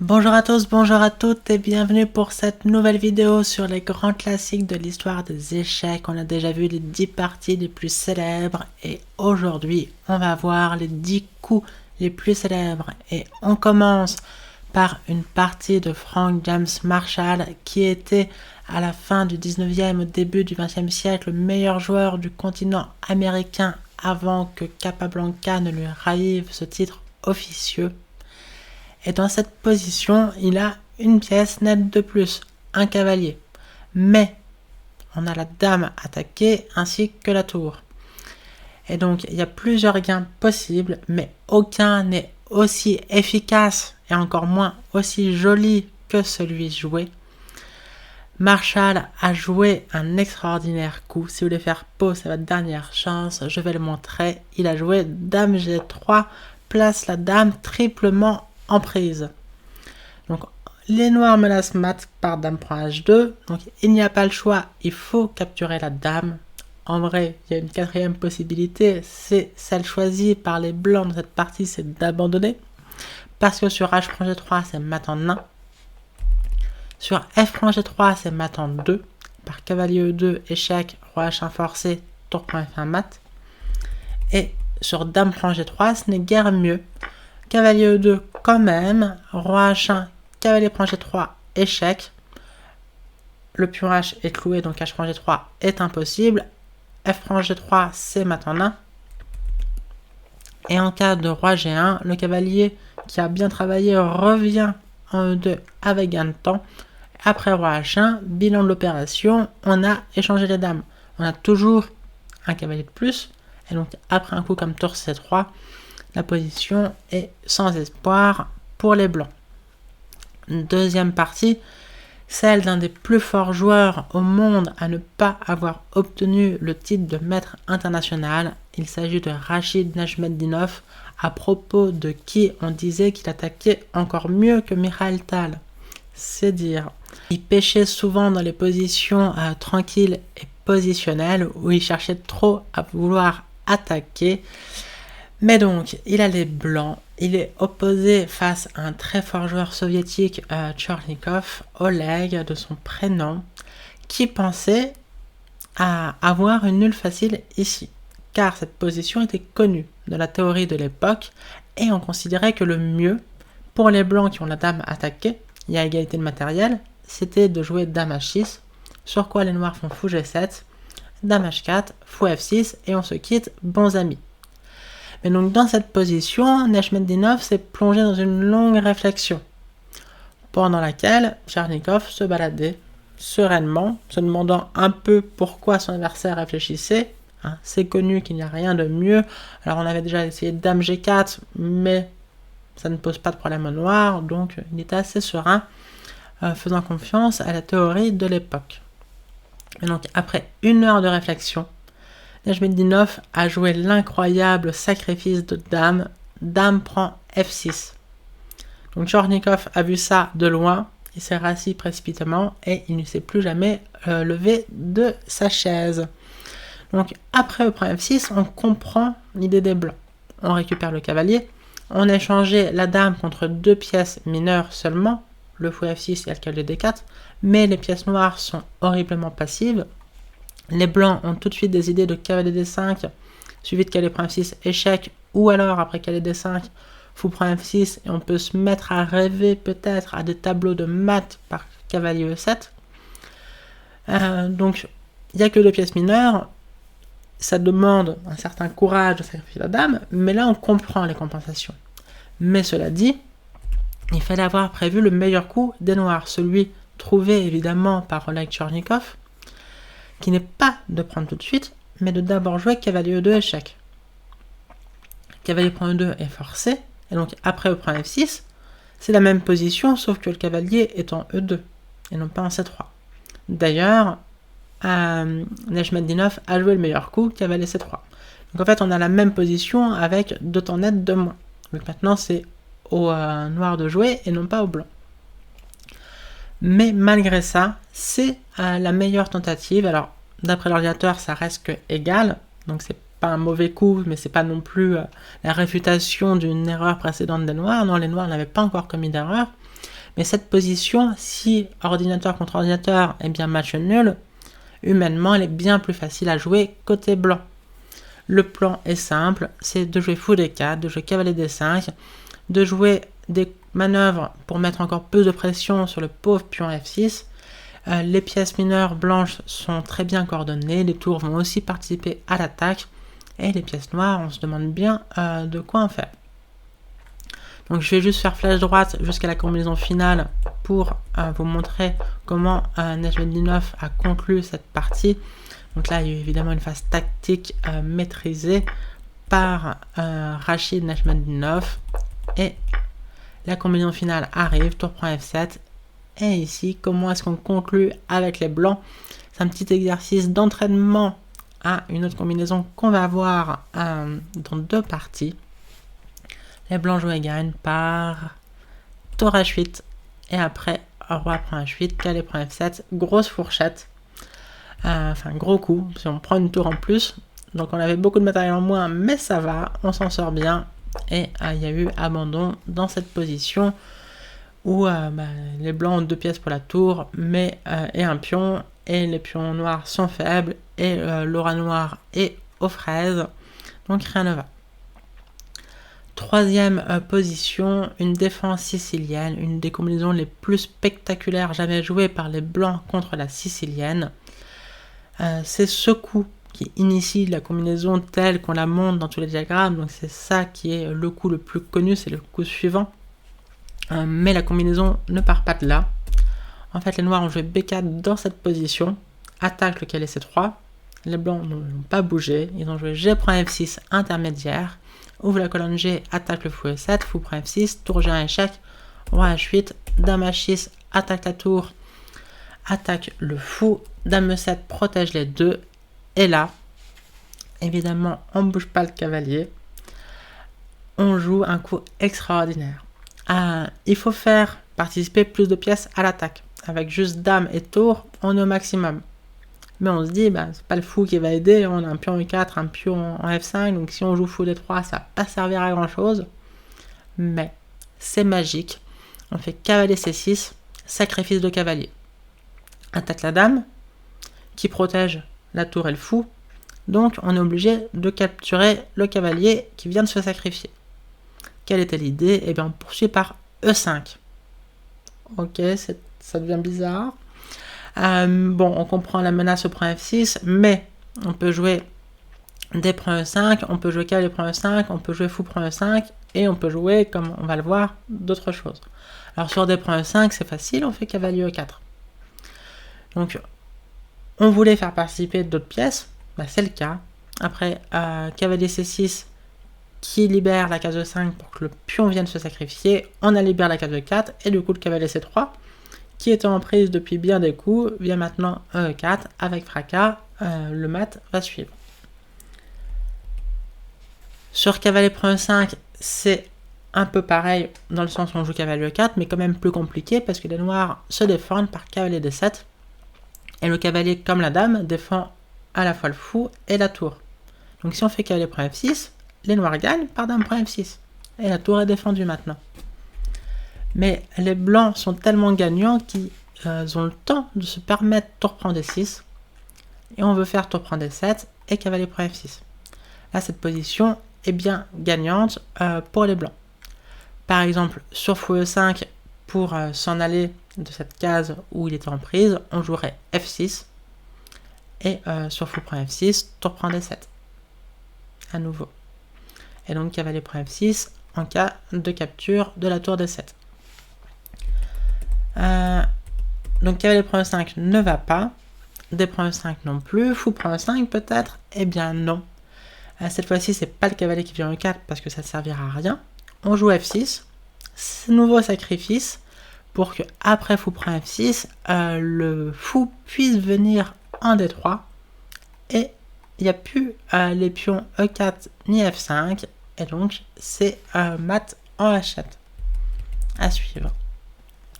Bonjour à tous, bonjour à toutes et bienvenue pour cette nouvelle vidéo sur les grands classiques de l'histoire des échecs. On a déjà vu les 10 parties les plus célèbres et aujourd'hui on va voir les 10 coups les plus célèbres. Et on commence par une partie de Frank James Marshall qui était à la fin du 19e, au début du 20e siècle, le meilleur joueur du continent américain avant que Capablanca ne lui ravive ce titre officieux. Et dans cette position, il a une pièce nette de plus, un cavalier. Mais on a la dame attaquée ainsi que la tour. Et donc il y a plusieurs gains possibles, mais aucun n'est aussi efficace et encore moins aussi joli que celui joué. Marshall a joué un extraordinaire coup. Si vous voulez faire pause, c'est votre dernière chance, je vais le montrer. Il a joué dame G3, place la dame triplement en prise. Donc les noirs menacent mat par dame prend H2, donc il n'y a pas le choix, il faut capturer la dame. En vrai, il y a une quatrième possibilité, c'est celle choisie par les blancs dans cette partie, c'est d'abandonner. Parce que sur H prend G3, c'est mat en 1. Sur F prend G3, c'est mat en 2. Par cavalier E2, échec, roi H1 forcé, tour prend F1 mat. Et sur dame prend G3, ce n'est guère mieux. Cavalier E2 quand même, roi H1, cavalier prend G3, échec. Le pion H est cloué, donc H prend G3 est impossible. F prend G3, c'est mat en 1. Et en cas de roi G1, le cavalier qui a bien travaillé revient en E2 avec gain de temps. Après roi H1, bilan de l'opération, on a échangé les dames. On a toujours un cavalier de plus. Et donc après un coup comme tour C3, la position est sans espoir pour les blancs. Deuxième partie, celle d'un des plus forts joueurs au monde à ne pas avoir obtenu le titre de maître international. Il s'agit de Rachid Najmetdinov, à propos de qui on disait qu'il attaquait encore mieux que Mikhail Tal. C'est dire. Il pêchait souvent dans les positions tranquilles et positionnelles où il cherchait trop à vouloir attaquer. Mais donc, il a les blancs, il est opposé face à un très fort joueur soviétique, Tchornikov, Oleg de son prénom, qui pensait à avoir une nulle facile ici, car cette position était connue de la théorie de l'époque, et on considérait que le mieux, pour les blancs qui ont la dame attaquée, il y a égalité de matériel, c'était de jouer dame H6, sur quoi les noirs font fou G7, dame H4, fou F6, et on se quitte, bons amis. Mais donc dans cette position, Najmetdinov s'est plongé dans une longue réflexion, pendant laquelle Tchornikov se baladait sereinement, se demandant un peu pourquoi son adversaire réfléchissait. C'est connu qu'il n'y a rien de mieux. Alors on avait déjà essayé dame G4, mais ça ne pose pas de problème au noir, donc il était assez serein, faisant confiance à la théorie de l'époque. Et donc après une heure de réflexion, Najmetdinov a joué l'incroyable sacrifice de dame. Dame prend F6. Donc Tchornikov a vu ça de loin, il s'est rassis précipitamment et il ne s'est plus jamais levé de sa chaise. Donc après le prend F6, on comprend l'idée des blancs. On récupère le cavalier, on a échangé la dame contre deux pièces mineures seulement, le fou F6 et le cavalier D4, mais les pièces noires sont horriblement passives. Les blancs ont tout de suite des idées de cavalier D5, suivi de cavalier prend F6, échec, ou alors après cavalier D5, fou prend F6, et on peut se mettre à rêver peut-être à des tableaux de maths par cavalier E7. Donc, il n'y a que deux pièces mineures, ça demande un certain courage de sacrifier la dame, mais là on comprend les compensations. Mais cela dit, il fallait avoir prévu le meilleur coup des noirs, celui trouvé évidemment par Oleg Tchornikov, qui n'est pas de prendre tout de suite, mais de d'abord jouer cavalier E2 échec. Cavalier prend E2 est forcé, et donc après E prend F6, c'est la même position, sauf que le cavalier est en E2, et non pas en C3. D'ailleurs, Najmetdinov a joué le meilleur coup, cavalier C3. Donc en fait, on a la même position avec deux temps nets de moins. Donc maintenant, c'est au noir de jouer, et non pas au blanc. Mais malgré ça, c'est la meilleure tentative. Alors, d'après l'ordinateur, ça reste que égal, donc c'est pas un mauvais coup, mais c'est pas non plus la réfutation d'une erreur précédente des noirs. Non, les noirs n'avaient pas encore commis d'erreur, Mais cette position, si ordinateur contre ordinateur, eh bien match nul, humainement, elle est bien plus facile à jouer côté blanc. Le plan est simple, c'est de jouer fou D4, de jouer cavalier D5, de jouer des manœuvres pour mettre encore plus de pression sur le pauvre pion F6. Les pièces mineures blanches sont très bien coordonnées, les tours vont aussi participer à l'attaque, et les pièces noires, on se demande bien de quoi en faire. Donc je vais juste faire flèche droite jusqu'à la combinaison finale pour vous montrer comment Najmedinov a conclu cette partie. Donc là, il y a eu évidemment une phase tactique maîtrisée par Rachid Najmedinov. Et la combinaison finale arrive, tour prend F7. Et ici, comment est-ce qu'on conclut avec les blancs? C'est un petit exercice d'entraînement à une autre combinaison qu'on va voir dans deux parties. Les blancs jouent et gagnent par tour H8. Et après, roi prend H8, cavalier prend F7. Grosse fourchette. Enfin, gros coup, si on prend une tour en plus. Donc on avait beaucoup de matériel en moins, mais ça va, on s'en sort bien. Et il y a eu abandon dans cette position où les blancs ont deux pièces pour la tour, mais et un pion, et les pions noirs sont faibles, et l'aura noire est aux fraises, donc rien ne va. Troisième position, une défense sicilienne, une des combinaisons les plus spectaculaires jamais jouées par les blancs contre la sicilienne. C'est ce coup qui initie la combinaison telle qu'on la montre dans tous les diagrammes, donc c'est ça qui est le coup le plus connu, c'est le coup suivant. Mais la combinaison ne part pas de là. En fait, les noirs ont joué B4 dans cette position, attaque le cavalier C3, les blancs n'ont pas bougé, ils ont joué G prend F6 intermédiaire, ouvre la colonne G, attaque le fou E7, fou prend F6, tour G1 échec, roi H8, dame H6, attaque la tour, attaque le fou, dame E7 protège les deux, et là, évidemment, on ne bouge pas le cavalier, on joue un coup extraordinaire. Il faut faire participer plus de pièces à l'attaque. Avec juste dame et tour, on est au maximum. Mais on se dit, c'est pas le fou qui va aider, on a un pion E4, un pion en F5, donc si on joue fou D3, ça va pas servir à grand chose. Mais c'est magique. On fait cavalier C6, sacrifice de cavalier. Attaque la dame, qui protège la tour et le fou. Donc on est obligé de capturer le cavalier qui vient de se sacrifier. Quelle était l'idée? Eh bien, on poursuit par E5. Ok, ça devient bizarre. Bon, on comprend la menace au prend F6, mais on peut jouer D prend E5, on peut jouer cavalier prend E5, on peut jouer fou prend E5, et on peut jouer, comme on va le voir, d'autres choses. Alors sur D prend E5, c'est facile, on fait cavalier E4. Donc, on voulait faire participer d'autres pièces, c'est le cas. Après, cavalier C6, qui libère la case E5 pour que le pion vienne se sacrifier, on a libéré la case E4, et du coup le cavalier C3, qui était en prise depuis bien des coups, vient maintenant E4 avec fracas, le mat va suivre. Sur cavalier prend E5, c'est un peu pareil dans le sens où on joue cavalier E4, mais quand même plus compliqué parce que les noirs se défendent par cavalier D7, et le cavalier comme la dame défend à la fois le fou et la tour. Donc si on fait cavalier prend F6, les noirs gagnent par dame prend F6, et la tour est défendue maintenant. Mais les blancs sont tellement gagnants qu'ils ont le temps de se permettre tour prend D6. Et on veut faire tour prend D7 et cavalier prend F6. Là, cette position est bien gagnante pour les blancs. Par exemple, sur fou E5, pour s'en aller de cette case où il était en prise, on jouerait F6. Et sur fou prend F6, tour prend D7. À nouveau. Et donc cavalier prend F6 en cas de capture de la tour D7. Donc cavalier prend E5 ne va pas, D prend E5 non plus, fou prend E5 peut-être, eh bien non. Cette fois-ci c'est pas le cavalier qui vient E4 parce que ça ne servira à rien. On joue F6, nouveau sacrifice pour que après fou prend F6, le fou puisse venir en D3 et il n'y a plus les pions E4 ni F5 et donc c'est mat en H7 à suivre.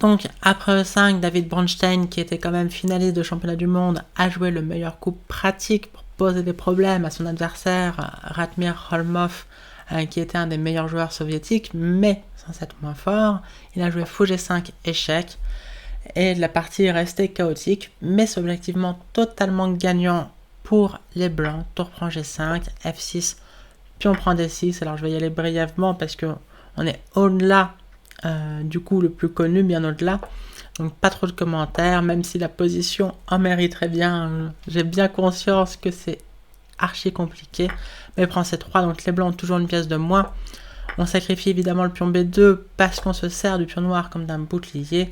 Donc, après E5, David Bronstein, qui était quand même finaliste de championnat du monde, a joué le meilleur coup pratique pour poser des problèmes à son adversaire, Ratmir Holmov, qui était un des meilleurs joueurs soviétiques, mais sans être moins fort. Il a joué fou G5 échec, et la partie est restée chaotique, mais c'est objectivement totalement gagnant pour les blancs. Tour prend G5, F6, puis on prend D6. Alors je vais y aller brièvement parce que on est au-delà du coup le plus connu, bien au-delà. Donc pas trop de commentaires, même si la position en mériterait bien. J'ai bien conscience que c'est archi compliqué. Mais prend C3, donc les blancs ont toujours une pièce de moins. On sacrifie évidemment le pion B2 parce qu'on se sert du pion noir comme d'un bouclier.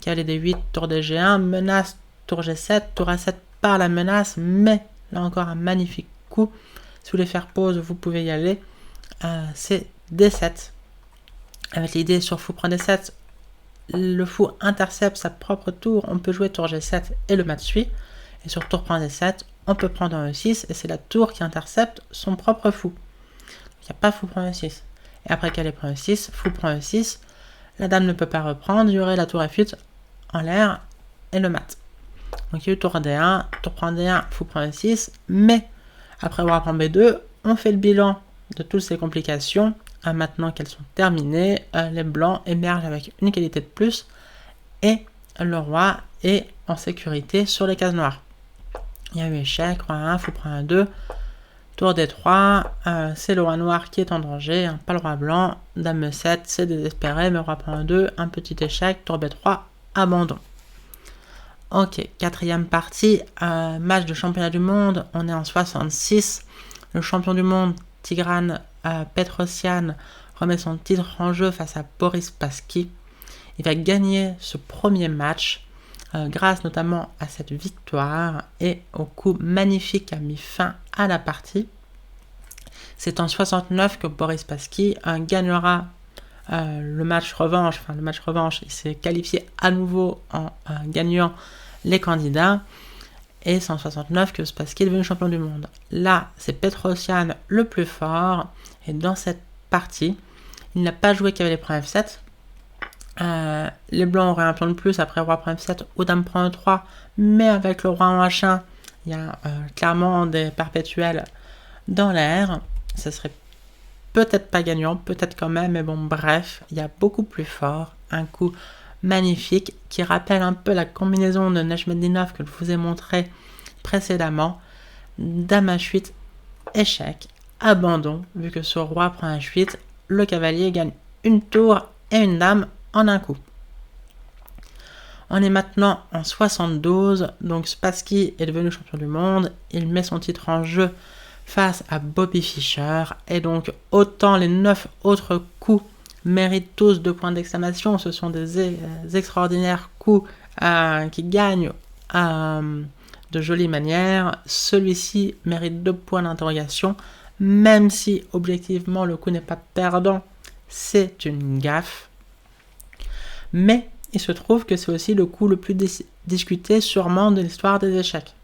Cavalier D8, tour de G1, menace, tour G7, tour A7 par la menace, mais là encore un magnifique coup. Si vous voulez faire pause, vous pouvez y aller. C'est D7. Avec l'idée sur fou prend D7, le fou intercepte sa propre tour, on peut jouer tour G7 et le mat suit. Et sur tour prend D7, on peut prendre un E6 et c'est la tour qui intercepte son propre fou. Il n'y a pas fou prend E6. Et après cavalier prend E6, fou prend E6, la dame ne peut pas reprendre, il y aurait la tour F8 en l'air et le mat. Donc il y a eu tour D1, tour prend D1, fou prend E6, mais après roi prend B2, on fait le bilan de toutes ces complications. Maintenant qu'elles sont terminées, les blancs émergent avec une qualité de plus et le roi est en sécurité sur les cases noires. Il y a eu échec, roi 1, fou prend 2, tour D3, c'est le roi noir qui est en danger, pas le roi blanc, dame E7, c'est désespéré, mais roi prend 2, un petit échec, tour B3, abandon. Ok, quatrième partie, match de championnat du monde, on est en 66, le champion du monde, Tigran Petrosyan, remet son titre en jeu face à Boris Spassky. Il va gagner ce premier match grâce notamment à cette victoire et au coup magnifique qui a mis fin à la partie. C'est en 69 que Boris Spassky gagnera le match revanche. Enfin, le match revanche, il s'est qualifié à nouveau en gagnant les candidats. Et c'est en 69 que Spassky est devenu champion du monde. Là, c'est Petrosyan le plus fort. Et dans cette partie, il n'a pas joué cavalier prend F7. Les blancs auraient un pion de plus après roi prend F7 ou dame prend E3. Mais avec le roi en H1, il y a clairement des perpétuels dans l'air. Ça serait peut-être pas gagnant, peut-être quand même. Mais bon, bref, il y a beaucoup plus fort. Un coup magnifique qui rappelle un peu la combinaison de Nejmetdinov que je vous ai montré précédemment. Dame H8, échec, abandon, vu que ce roi prend H8, le cavalier gagne une tour et une dame en un coup. On est maintenant en 72, donc Spassky est devenu champion du monde, il met son titre en jeu face à Bobby Fischer, et donc autant les 9 autres coups méritent tous 2 points d'exclamation. Ce sont des extraordinaires coups qui gagnent de jolies manières. Celui-ci mérite 2 points d'interrogation, même si objectivement le coup n'est pas perdant, c'est une gaffe. Mais il se trouve que c'est aussi le coup le plus discuté sûrement de l'histoire des échecs.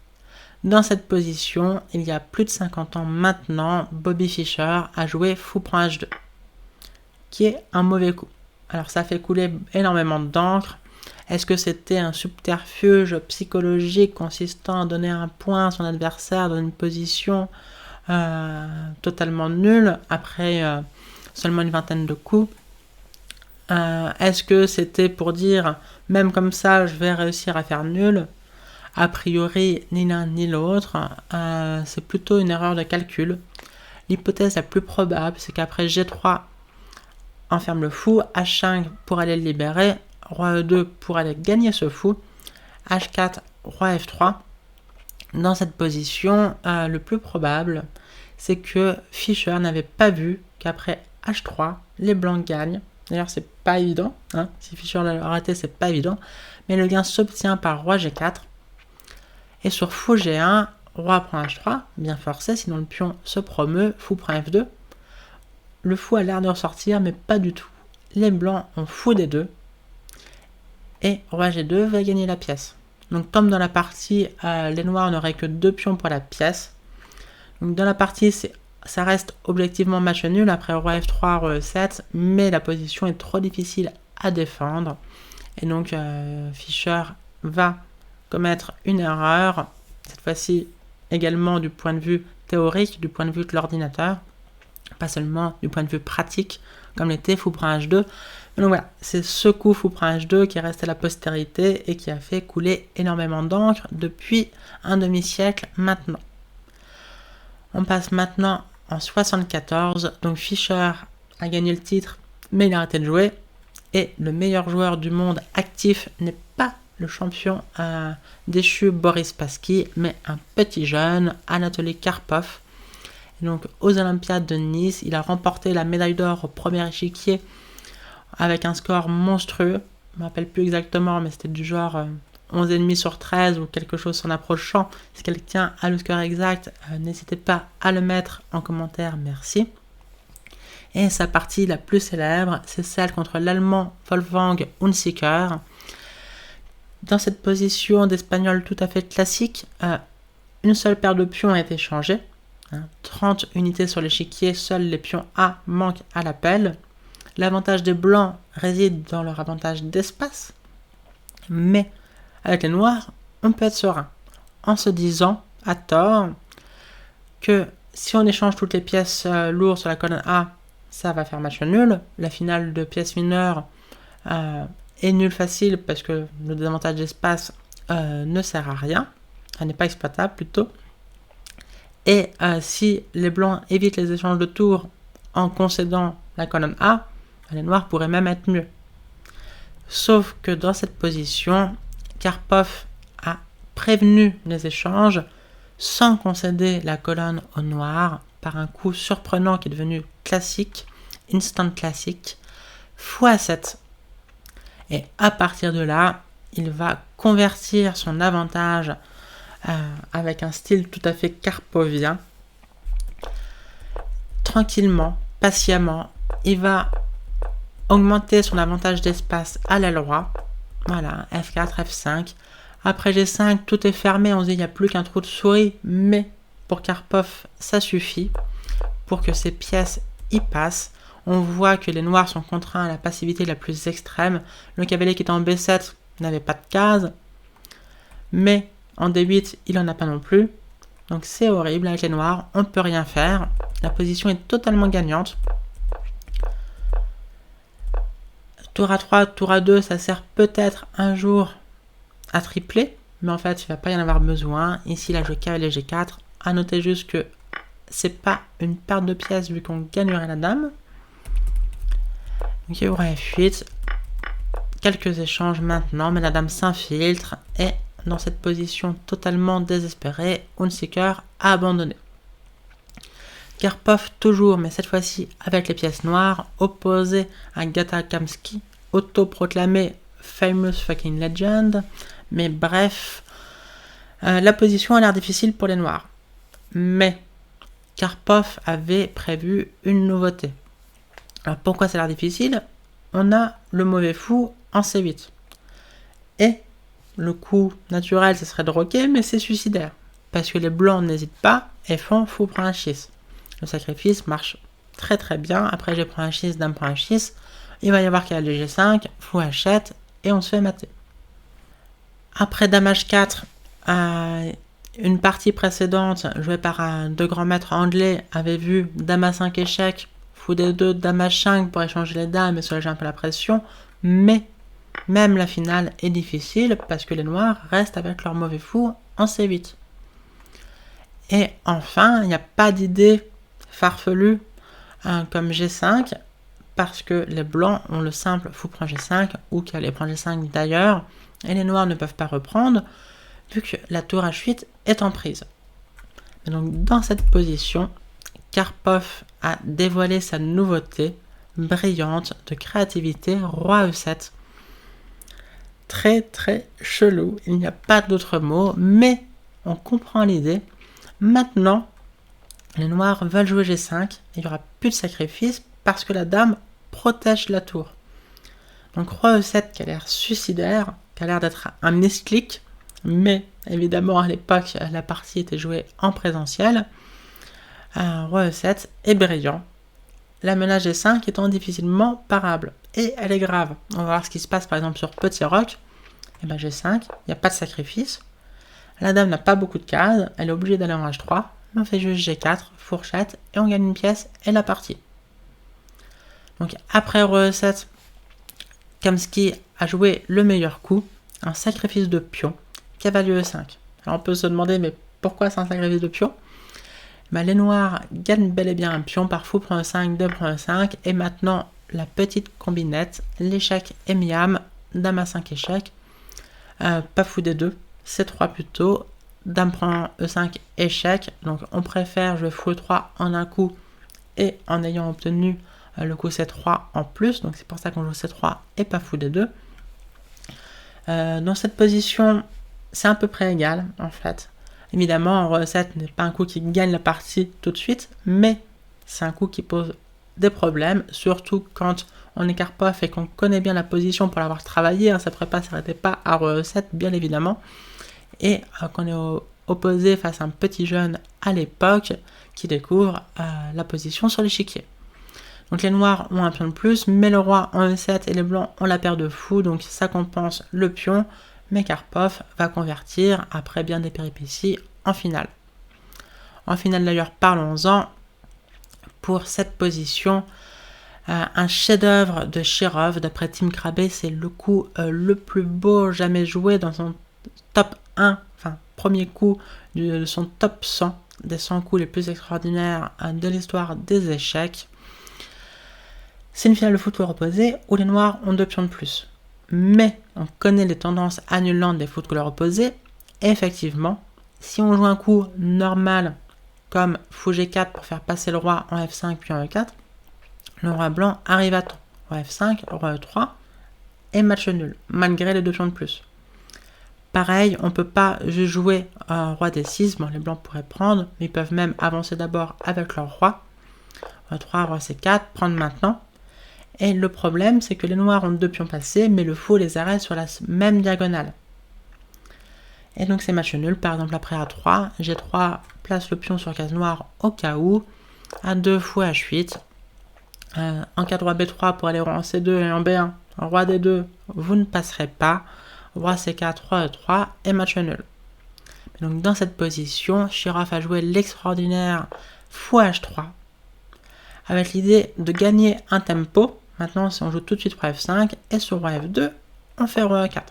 Dans cette position, il y a plus de 50 ans maintenant, Bobby Fischer a joué fou prend H2. Qui est un mauvais coup. Alors ça fait couler énormément d'encre. Est-ce que c'était un subterfuge psychologique consistant à donner un point à son adversaire dans une position totalement nulle après seulement une vingtaine de coups? Est-ce que c'était pour dire même comme ça je vais réussir à faire nul? A priori ni l'un ni l'autre. C'est plutôt une erreur de calcul. L'hypothèse la plus probable c'est qu'après G3 enferme le fou, H5 pour aller le libérer, roi E2 pour aller gagner ce fou, H4, roi F3. Dans cette position, le plus probable, c'est que Fischer n'avait pas vu qu'après H3, les blancs gagnent. D'ailleurs, c'est pas évident, hein. Si Fischer l'a raté, c'est pas évident, mais le gain s'obtient par roi G4. Et sur fou G1, roi prend H3, bien forcé, sinon le pion se promeut, fou prend F2. Le fou a l'air de ressortir, mais pas du tout. Les blancs ont fou D2. Et roi G2 va gagner la pièce. Donc comme dans la partie, les noirs n'auraient que 2 pions pour la pièce. Donc dans la partie, ça reste objectivement match nul après roi F3, roi E7. Mais la position est trop difficile à défendre. Et donc Fischer va commettre une erreur. Cette fois-ci également du point de vue théorique, du point de vue de l'ordinateur. pas seulement du point de vue pratique, comme l'était fou pour un H2. Donc voilà, c'est ce coup fou pour un H2 qui est resté à la postérité et qui a fait couler énormément d'encre depuis un demi-siècle maintenant. On passe maintenant en 74, donc Fischer a gagné le titre, mais il a arrêté de jouer, et le meilleur joueur du monde actif n'est pas le champion déchu Boris Spassky, mais un petit jeune, Anatoly Karpov. Et donc aux Olympiades de Nice, il a remporté la médaille d'or au premier échiquier avec un score monstrueux. Je ne me rappelle plus exactement, mais c'était du genre 11,5 sur 13 ou quelque chose s'en approchant. Si quelqu'un a le score exact, n'hésitez pas à le mettre en commentaire, merci. Et sa partie la plus célèbre, c'est celle contre l'Allemand Wolfgang Hunziker. Dans cette position d'Espagnol tout à fait classique, une seule paire de pions a été changée. 30 unités sur l'échiquier, seuls les pions A manquent à l'appel. L'avantage des blancs réside dans leur avantage d'espace, mais avec les noirs, on peut être serein, en se disant, à tort, que si on échange toutes les pièces lourdes sur la colonne A, ça va faire match nul. La finale de pièces mineures est nulle facile parce que le désavantage d'espace ne sert à rien, elle n'est pas exploitable plutôt. Et si les blancs évitent les échanges de tours en concédant la colonne A, les noirs pourraient même être mieux. Sauf que dans cette position, Karpov a prévenu les échanges sans concéder la colonne aux noirs par un coup surprenant qui est devenu classique, instant classique, x7. Et à partir de là, il va convertir son avantage avec un style tout à fait karpovien. Tranquillement, patiemment, il va augmenter son avantage d'espace à l'aile droite. Voilà, F4, F5. Après G5, tout est fermé, on se dit il n'y a plus qu'un trou de souris, mais pour Karpov, ça suffit pour que ces pièces y passent. On voit que les noirs sont contraints à la passivité la plus extrême. Le cavalier qui était en B7 n'avait pas de case, mais en D8, il n'en a pas non plus. Donc c'est horrible avec les noirs, on ne peut rien faire. La position est totalement gagnante. Tour A3, tour A2, ça sert peut-être un jour à tripler, mais en fait, il ne va pas y en avoir besoin. Ici, là, je cavalier G4. À noter juste que c'est pas une perte de pièces vu qu'on gagnerait la dame. Donc, il y aura F8. Quelques échanges maintenant, mais la dame s'infiltre et dans cette position totalement désespérée, Hunziker a abandonné. Karpov toujours, mais cette fois-ci avec les pièces noires, opposé à Gata Kamsky, autoproclamé famous fucking legend. Mais bref, la position a l'air difficile pour les noirs. Mais Karpov avait prévu une nouveauté. Alors pourquoi ça a l'air difficile? On a le mauvais fou en C8. Et le coup naturel, ce serait de roquer, mais c'est suicidaire. Parce que les blancs n'hésitent pas et font fou prend un 6. Le sacrifice marche très très bien. Après, je prends un 6, dame prend un 6. Il va y avoir cavalier G5, fou H7, et on se fait mater. Après dame H4, une partie précédente, jouée par deux grands maîtres anglais, avait vu dame A5 échec, fou D2, dame H5 pour échanger les dames et soulager un peu la pression. Mais même la finale est difficile parce que les noirs restent avec leur mauvais fou en C8. Et enfin, il n'y a pas d'idée farfelue comme G5 parce que les blancs ont le simple fou prend G5 ou cavalier prend G5 d'ailleurs et les noirs ne peuvent pas reprendre vu que la tour H8 est en prise. Et donc dans cette position, Karpov a dévoilé sa nouveauté brillante de créativité, roi E7. Très très chelou, il n'y a pas d'autre mot, mais on comprend l'idée. Maintenant, les noirs veulent jouer G5, il n'y aura plus de sacrifice parce que la dame protège la tour. Donc roi E7 qui a l'air suicidaire, qui a l'air d'être un misclic, mais évidemment à l'époque la partie était jouée en présentiel. Roi E7 est brillant. La menace G5 étant difficilement parable. Et elle est grave. On va voir ce qui se passe par exemple sur petit roc. Et bien G5, il n'y a pas de sacrifice. La dame n'a pas beaucoup de cases, elle est obligée d'aller en H3. on fait juste G4, fourchette, et on gagne une pièce et la partie. Donc après Roi E7, Kamsky a joué le meilleur coup, un sacrifice de pion, cavalier E5. Alors on peut se demander, mais pourquoi c'est un sacrifice de pion? Les noirs gagnent bel et bien un pion par fou prend E5, dame prend E5, et maintenant la petite combinette, l'échec et miam, dame A5 échec, pas fou D2, C3 plutôt, dame prend E5 échec, donc on préfère jouer fou E3 en un coup et en ayant obtenu le coup C3 en plus, donc c'est pour ça qu'on joue C3 et pas fou D2. Dans cette position, c'est à peu près égal en fait. Évidemment, Roi E7 n'est pas un coup qui gagne la partie tout de suite, mais c'est un coup qui pose des problèmes, surtout quand on est Karpov et qu'on connaît bien la position pour l'avoir travaillé. Sa prépa ne s'arrêtait pas à Roi E7, bien évidemment, et qu'on est opposé face à un petit jeune à l'époque qui découvre la position sur l'échiquier. Donc les noirs ont un pion de plus, mais le roi en E7 et les blancs ont la paire de fous, donc ça compense le pion, mais Karpov va convertir, après bien des péripéties, en finale. En finale d'ailleurs, parlons-en, pour cette position, un chef-d'œuvre de Shirov, d'après Tim Krabbe, c'est le coup le plus beau jamais joué dans son top 1, enfin premier coup de son top 100, des 100 coups les plus extraordinaires de l'histoire des échecs. C'est une finale de foot couleur opposée où les noirs ont 2 pions de plus. Mais on connaît les tendances annulantes des foot couleur opposée. Et effectivement, si on joue un coup normal comme fou G4 pour faire passer le roi en F5 puis en E4, le roi blanc arrive à temps. Roi F5, roi E3 et match nul, malgré les 2 pions de plus. Pareil, on ne peut pas juste jouer roi D6, bon les blancs pourraient prendre, mais ils peuvent même avancer d'abord avec leur roi. Roi 3, roi C4, prendre maintenant. Et le problème, c'est que les noirs ont 2 pions passés, mais le fou les arrête sur la même diagonale. Et donc c'est match nul, par exemple après A3, G3 place le pion sur case noire au cas où, A2 fou H8, en cas de roi B3 pour aller roi en C2 et en B1, roi D2, vous ne passerez pas, roi C4, roi E3 et match nul. Donc dans cette position, Shirov a joué l'extraordinaire fou H3, avec l'idée de gagner un tempo. Maintenant, si on joue tout de suite roi F5 et sur roi F2, on fait roi E4.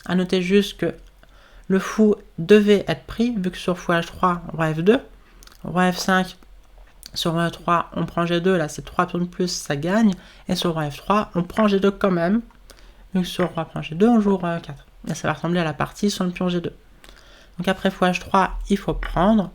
A noter juste que le fou devait être pris, vu que sur fou H3, roi F2, roi F5, sur roi E3, on prend G2, là c'est 3 pions de plus, ça gagne, et sur roi F3, on prend G2 quand même, vu que sur roi prend G2, on joue roi E4. Et ça va ressembler à la partie sur le pion G2. Donc après fou H3, il faut prendre,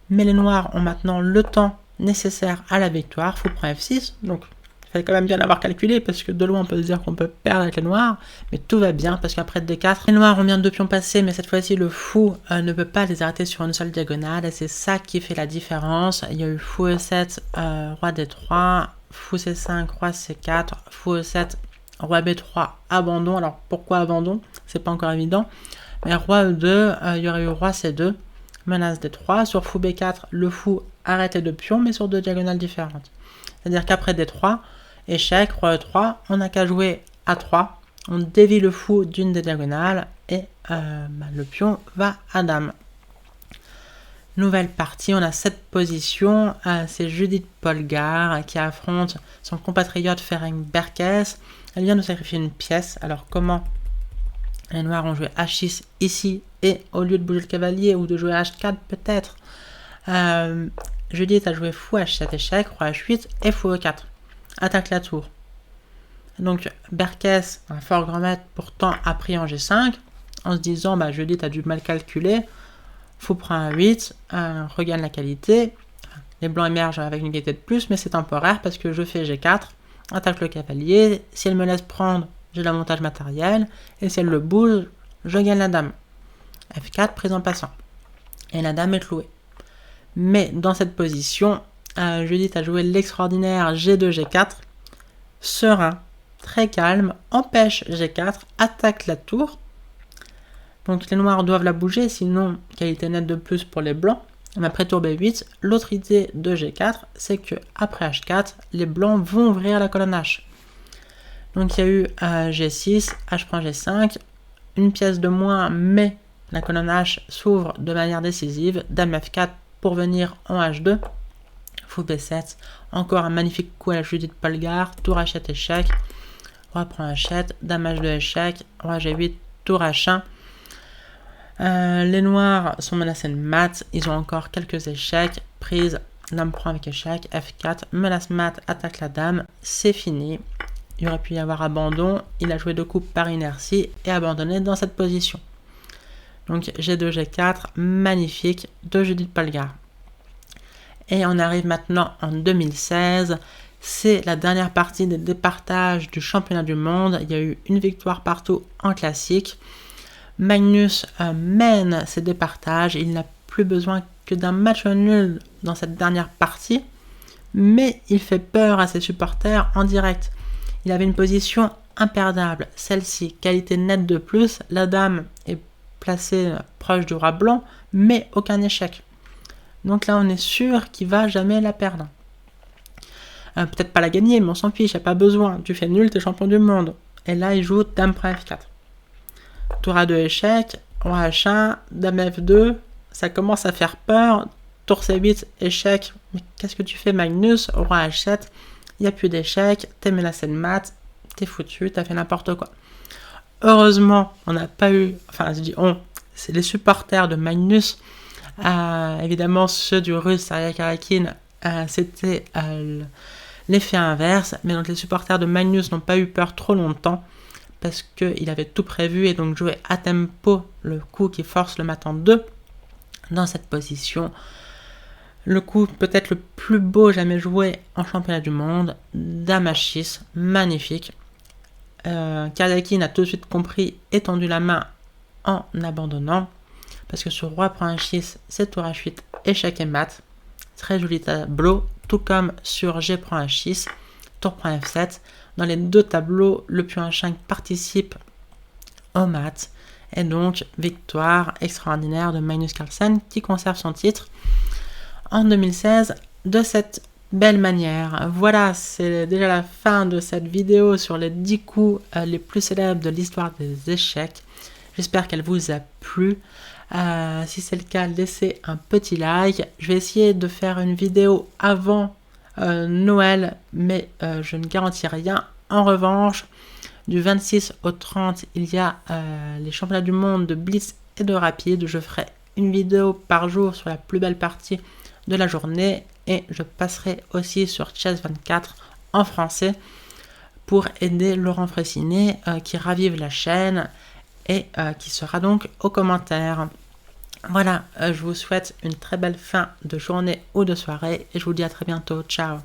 mais les noirs ont maintenant le temps nécessaire à la victoire, fou prend F6, donc il fallait quand même bien l'avoir calculé, parce que de loin on peut se dire qu'on peut perdre avec les noirs, mais tout va bien, parce qu'après D4, les noirs ont bien 2 pions passés, mais cette fois-ci le fou ne peut pas les arrêter sur une seule diagonale, et c'est ça qui fait la différence. Il y a eu fou E7, roi D3, fou C5, roi C4, fou E7, roi B3, abandon. Alors pourquoi abandon? C'est pas encore évident, mais roi E2, il y aurait eu roi C2, menace D3, sur fou B4, le fou arrêtait de pions, mais sur 2 diagonales différentes. C'est-à-dire qu'après D3, échec, roi E3, on n'a qu'à jouer A3, on dévie le fou d'une des diagonales et le pion va à dame. Nouvelle partie, on a cette position, c'est Judith Polgar qui affronte son compatriote Ferenc Berkes. Elle vient de sacrifier une pièce. Alors comment les noirs ont joué H6 ici et au lieu de bouger le cavalier ou de jouer H4 peut-être, Judith a joué fou H7 échec, roi H8 et fou E4. Attaque la tour. Donc Berkes, un fort grand maître, pourtant a pris en G5 en se disant Judith a dû mal calculer. Fou prend A8, regagne la qualité. Les blancs émergent avec une égalité de plus, mais c'est temporaire parce que je fais G4, attaque le cavalier. Si elle me laisse prendre, j'ai l'avantage matériel. Et si elle le bouge, je gagne la dame. F4, prise en passant. Et la dame est clouée. Mais dans cette position, Judith a joué l'extraordinaire G2, G4, serein, très calme, empêche G4, attaque la tour. Donc les noirs doivent la bouger, sinon qualité nette de plus pour les blancs. Mais après tour B8, l'autre idée de G4, c'est que après H4, les blancs vont ouvrir la colonne H. Donc il y a eu G6, H prend G5, une pièce de moins, mais la colonne H s'ouvre de manière décisive, dame F4 pour venir en H2. Fou B7, encore un magnifique coup à la Judith Polgar, tour H7 échec, roi prend H7, dame H2 échec, roi G8, tour H1. Les noirs sont menacés de mat, ils ont encore quelques échecs, prise, dame prend avec échec, F4, menace mat, attaque la dame, c'est fini. Il aurait pu y avoir abandon, il a joué 2 coups par inertie et abandonné dans cette position. Donc G2, G4, magnifique, de Judith Polgar. Et on arrive maintenant en 2016, c'est la dernière partie des départages du championnat du monde. Il y a eu une victoire partout en classique. Magnus mène ses départages, il n'a plus besoin que d'un match nul dans cette dernière partie, mais il fait peur à ses supporters en direct. Il avait une position imperdable, celle-ci, qualité nette de plus, la dame est placée proche du roi blanc, mais aucun échec. Donc là, on est sûr qu'il va jamais la perdre. Peut-être pas la gagner, mais on s'en fiche, il n'y a pas besoin. Tu fais nul, tu es champion du monde. Et là, il joue dame prend F4. Tour A2 échec, roi H1, dame F2, ça commence à faire peur. Tour C8, échec. Mais qu'est-ce que tu fais, Magnus? Roi H7, il n'y a plus d'échec, t'es menacé de mat, t'es foutu, t'as fait n'importe quoi. Heureusement, on n'a pas eu, enfin je dis on, c'est les supporters de Magnus, évidemment ceux du russe Sergei Karjakin, c'était l'effet inverse, mais donc les supporters de Magnus n'ont pas eu peur trop longtemps, parce qu'il avait tout prévu et donc joué à tempo le coup qui force le mat en 2 dans cette position. Le coup peut-être le plus beau jamais joué en championnat du monde, dame H6, magnifique. Karjakin a tout de suite compris et tendu la main en abandonnant, parce que sur roi prend H6, c'est tour H8, échec et mat. Très joli tableau, tout comme sur G prend H6, tour prend F7. Dans les deux tableaux, le pion H5 participe au mat. Et donc, victoire extraordinaire de Magnus Carlsen qui conserve son titre en 2016 de cette belle manière. Voilà, c'est déjà la fin de cette vidéo sur les 10 coups les plus célèbres de l'histoire des échecs. J'espère qu'elle vous a plu. Si c'est le cas, laissez un petit like. Je vais essayer de faire une vidéo avant Noël, mais je ne garantis rien. En revanche, du 26 au 30, il y a les championnats du monde de blitz et de rapide. Je ferai une vidéo par jour sur la plus belle partie de la journée et je passerai aussi sur Chess24 en français pour aider Laurent Fressinet qui ravive la chaîne et qui sera donc aux commentaires. Voilà, je vous souhaite une très belle fin de journée ou de soirée et je vous dis à très bientôt. Ciao!